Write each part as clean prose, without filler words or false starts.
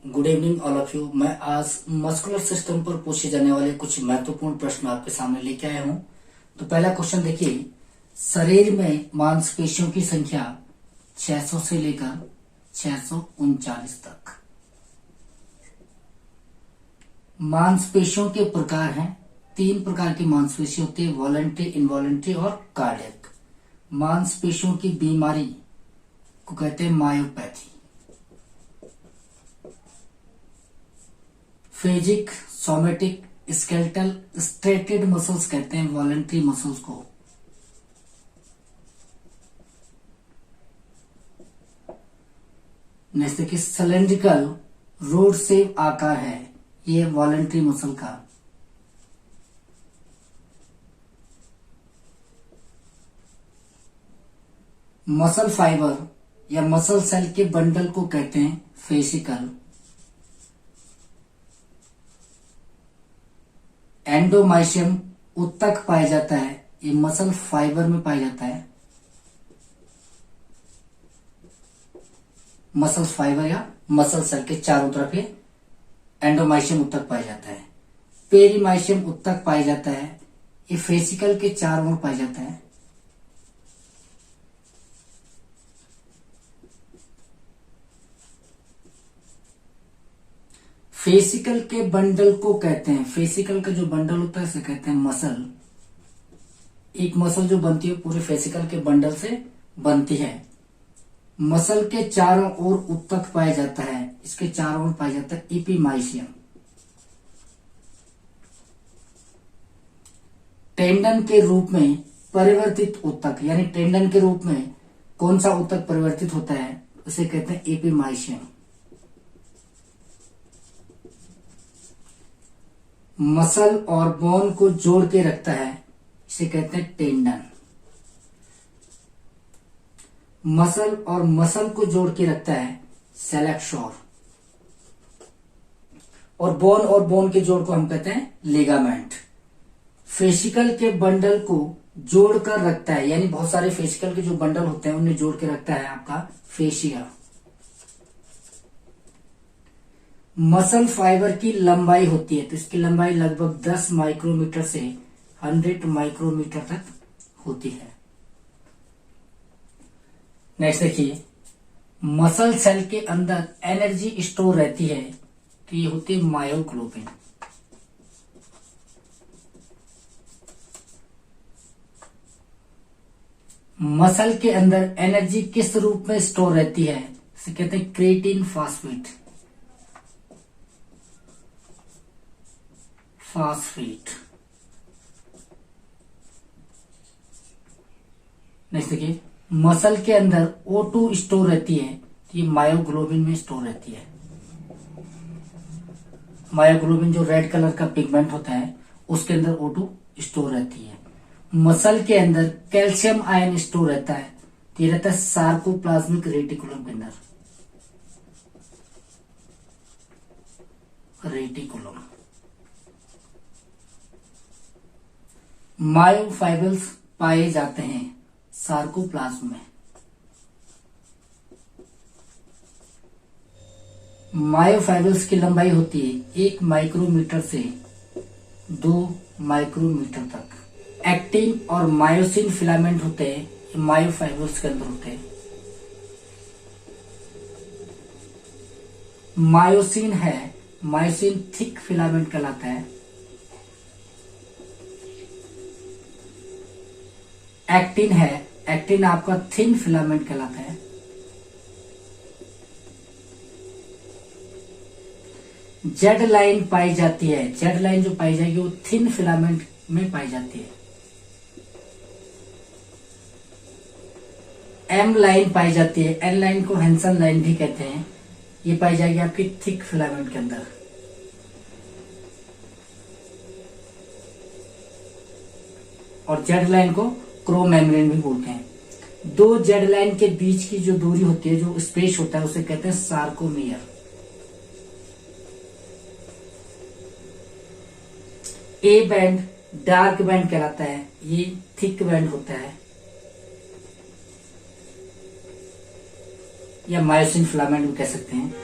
Good evening all of you. मैं आज muscular system पर पूछे जाने वाले कुछ महत्वपूर्ण प्रश्न आपके सामने लेके आया हूं। तो पहला क्वेश्चन देखिए, शरीर में मांसपेशियों की संख्या 600 से लेकर 639 तक। मांसपेशियों के प्रकार हैं, 3 प्रकार की मांसपेशी होती है, वॉलंटरी, इनवॉलंटरी और कार्डियक। मांसपेशियों की बीमारी को कहते हैं myopathy. Phasic, somatic, skeletal, striated muscles कहते हैं वॉलंटरी मसल्स को। नेक्स्ट देखिए, सिलेंड्रिकल रोड शेप आकार है, ये वॉलंटरी मसल का। मसल फाइबर या मसल सेल के बंडल को कहते हैं फेसिकल। एंडोमाइशियम उत्तक पाया जाता है, ये मसल फाइबर में पाया जाता है। मसल फाइबर या मसल सेल के चारों तरफ ये एंडोमाइशियम उत्तक पाया जाता है। पेरीमाइशियम उत्तक पाया जाता है, ये फेसिकल के चारों ओर पाया जाता है। फेसिकल के बंडल को कहते हैं, फेसिकल का जो बंडल होता है इसे कहते हैं मसल। एक मसल जो बनती है पूरे फेसिकल के बंडल से बनती है। मसल के चारों ओर उत्तक पाया जाता है, इसके चारों ओर पाया जाता है एपीमाइशियम। टेंडन के रूप में परिवर्तित उत्तक, यानी टेंडन के रूप में कौन सा उत्तक परिवर्तित होता है उसे कहते हैं एपीमाइशियम। मसल और बोन को जोड़ के रखता है, इसे कहते हैं टेंडन। मसल और मसल को जोड़ के रखता है सेलेक्शोर। और बोन के जोड़ को हम कहते हैं लिगामेंट। फेसिकल के बंडल को जोड़कर रखता है, यानी बहुत सारे फेसिकल के जो बंडल होते हैं उन्हें जोड़ के रखता है आपका फेशिया। मसल फाइबर की लंबाई होती है, तो इसकी लंबाई लगभग 10 माइक्रोमीटर से 100 माइक्रोमीटर तक होती है। नेक्स्ट देखिए, मसल सेल के अंदर एनर्जी स्टोर रहती है, तो ये होती है मायोग्लोबिन। मसल के अंदर एनर्जी किस रूप में स्टोर रहती है, इसे कहते हैं क्रिएटिन फॉस्फेट। नेक्स्ट देखिए, मसल के अंदर O2 स्टोर रहती है, तो ये मायोग्लोबिन में स्टोर रहती है। मायोग्लोबिन जो रेड कलर का पिगमेंट होता है उसके अंदर O2 स्टोर रहती है। मसल के अंदर कैल्शियम आयन स्टोर रहता है, तो ये रहता है सार्कोप्लाज्मिक रेटिकुलम के अंदर। रेटिकुलम। मायोफाइबर्स पाए जाते हैं सार्कोप्लाज्म में। मायोफाइबर्स की लंबाई होती है 1 माइक्रोमीटर से 2 माइक्रोमीटर तक। एक्टिन और मायोसिन फिलामेंट होते हैं, ये मायोफाइबर्स के अंदर होते हैं। मायोसिन है, मायोसिन थिक फिलामेंट कहलाता है। एक्टिन है, एक्टिन आपका थिन फिलामेंट कहलाता है। जेड लाइन पाई जाती है, जेड लाइन जो पाई जाएगी वो थिन फिलामेंट में पाई जाती है। एम लाइन पाई जाती है, एन लाइन को हेंसन लाइन भी कहते हैं, ये पाई जाएगी आपकी थिक फिलामेंट के अंदर। और जेड लाइन को क्रो मेम्ब्रेन भी बोलते हैं। 2 जेड लाइन के बीच की जो दूरी होती है, जो स्पेस होता है उसे कहते हैं sarcomere. A band dark band कहलाता है, ये थिक बैंड होता है। या मायोसिन फिलामेंट भी कह सकते हैं।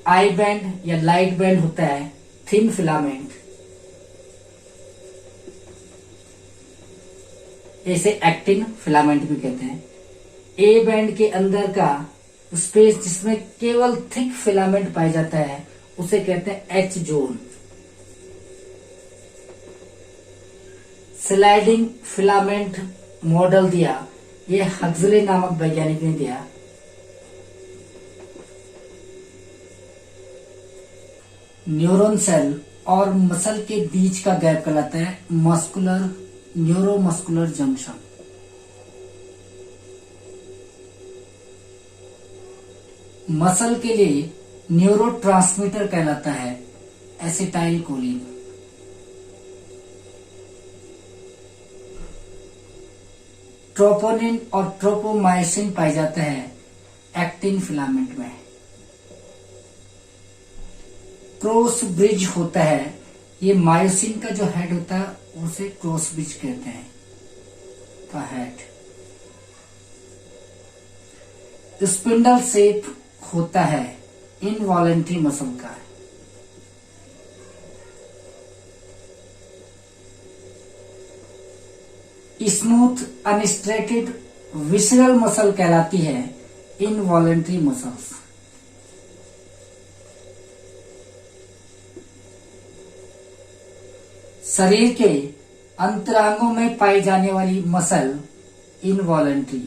आई बैंड या लाइट बैंड होता है थिन फिलामेंट, इसे एक्टिन फिलामेंट भी कहते हैं। ए बैंड के अंदर का स्पेस जिसमें केवल थिक फिलामेंट पाया जाता है उसे कहते हैं H zone. Sliding filament model दिया, ये हक्सले नामक वैज्ञानिक ने दिया। न्यूरॉन सेल और मसल के बीच का गैप कहलाता है मस्कुलर न्यूरोमस्कुलर जंक्शन। मसल के लिए न्यूरोट्रांसमीटर कहलाता है एसिटाइल कोलिन। ट्रोपोनिन और ट्रोपोमायोसिन पाए जाते हैं एक्टिन फिलामेंट में। क्रॉस ब्रिज होता है, ये मायोसिन का जो हेड होता है उसे क्रॉस ब्रिज कहते हैं का हेड। स्पिंडल शेप होता है इनवॉलेंट्री मसल का। स्मूथ अनस्ट्रेटेड विसरल मसल कहलाती है इनवॉलेंट्री मसल्स। शरीर के अंतरांगों में पाई जाने वाली मसल इनवॉलेंट्री।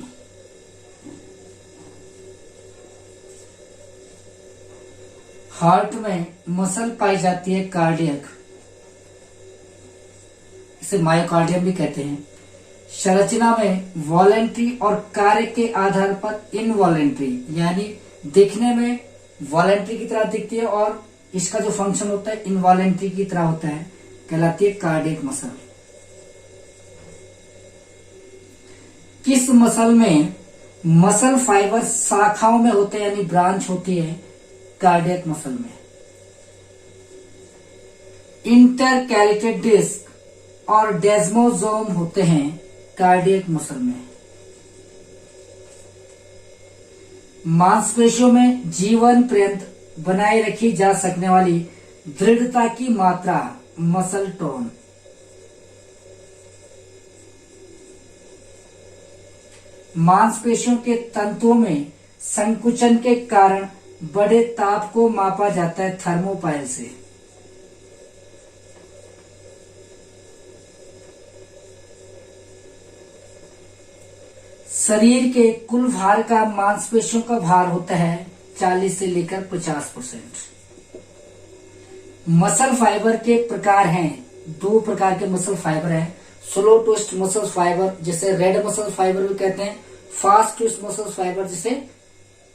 हार्ट में मसल पाई जाती है कार्डियक, इसे मायोकार्डियम भी कहते हैं। संरचना में वॉलेंट्री और कार्य के आधार पर इनवॉलेंट्री, यानी दिखने में वॉलेंट्री की तरह दिखती है और इसका जो फंक्शन होता है इनवॉलेंट्री की तरह होता है, कहलाती है कार्डियक मसल। किस मसल में मसल फाइबर शाखाओं में होते हैं यानी ब्रांच होती है? कार्डियक मसल में। इंटरकैलेटेड डिस्क और डेस्मोसोम होते हैं कार्डियक मसल में। मांसपेशियों में जीवन पर्यंत बनाए रखी जा सकने वाली दृढ़ता की मात्रा मसल टोन। मांसपेशियों के तंतुओं में संकुचन के कारण बड़े ताप को मापा जाता है थर्मोपाइल से। शरीर के कुल भार का मांसपेशियों का भार होता है 40 से लेकर 50%। मसल फाइबर के प्रकार हैं, दो प्रकार के मसल फाइबर हैं। स्लो ट्विस्ट मसल फाइबर जिसे रेड मसल फाइबर भी कहते हैं, फास्ट ट्विस्ट मसल फाइबर जिसे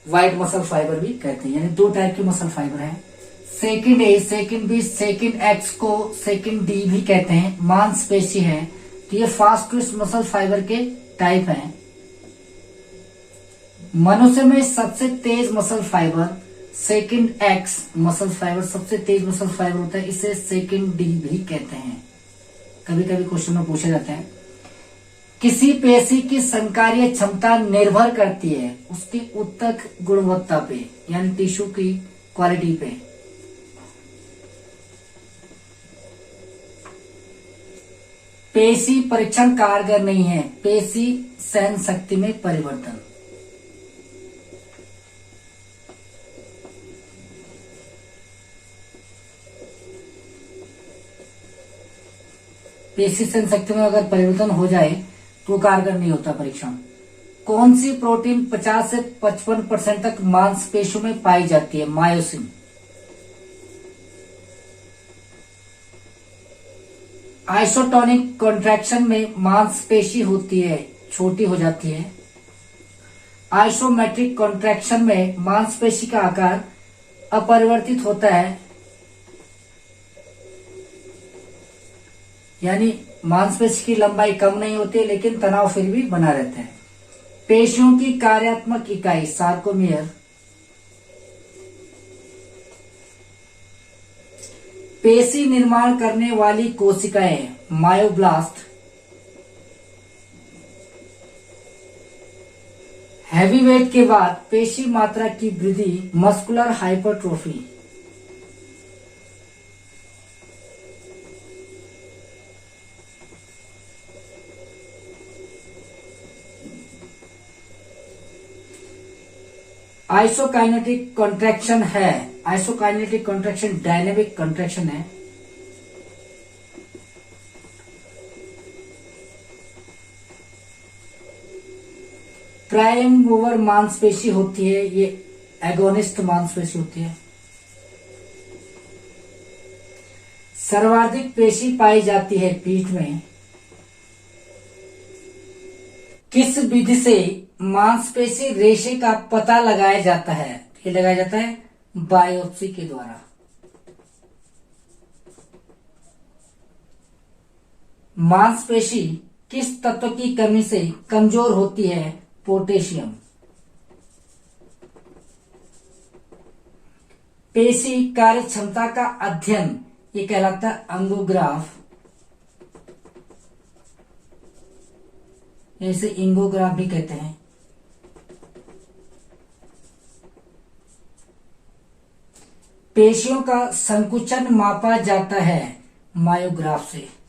व्हाइट मसल फाइबर भी कहते हैं, यानी दो टाइप के मसल फाइबर हैं। Second A, second B, second X को सेकंड डी भी कहते हैं। मांसपेशी है तो ये फास्ट ट्विस्ट मसल फाइबर के टाइप हैं। मनुष्य में सबसे तेज muscle fibre second X muscle fibre सबसे तेज मसल फाइबर होता है, इसे सेकंड डी भी कहते हैं। कभी कभी क्वेश्चन में पूछा जाता है किसी पेशी की संकार्य क्षमता निर्भर करती है उसकी ऊतक गुणवत्ता पे, यानी टिश्यू की क्वालिटी पे। पेशी परीक्षण कारगर नहीं है, पेशी सहन शक्ति में परिवर्तन। पेशी सहन शक्ति में अगर परिवर्तन हो जाए तो कारगर नहीं होता परीक्षण। कौन सी प्रोटीन 50 से 55% तक मांसपेशियों में पाई जाती है? मायोसिन। आइसोटोनिक कॉन्ट्रैक्शन में मांसपेशी होती है छोटी हो जाती है। आइसोमेट्रिक कॉन्ट्रैक्शन में मांसपेशी का आकार अपरिवर्तित होता है, यानी मांसपेशी की लंबाई कम नहीं होती है लेकिन तनाव फिर भी बना रहता है। पेशियों की कार्यात्मक इकाई सार्कोमियर। पेशी निर्माण करने वाली कोशिकाएं मायोब्लास्ट। हैवीवेट के बाद पेशी मात्रा की वृद्धि मस्कुलर हाइपरट्रोफी। आइसोकाइनेटिक कॉन्ट्रैक्शन है, आइसोकाइनेटिक कॉन्ट्रैक्शन डायनेमिक कॉन्ट्रैक्शन है। प्राइम मूवर मांसपेशी होती है, ये एगोनिस्ट मांसपेशी होती है। सर्वाधिक पेशी पाई जाती है पीठ में। किस विधि से मांसपेशी रेशे का पता लगाया जाता है? ये लगाया जाता है बायोप्सी के द्वारा। मांसपेशी किस तत्व की कमी से कमजोर होती है? पोटेशियम। पेशी कार्य क्षमता का अध्ययन ये कहलाता है अंगोग्राफ। इसे इंगोग्राफ भी कहते हैं। पेशियों का संकुचन मापा जाता है मायोग्राफ से।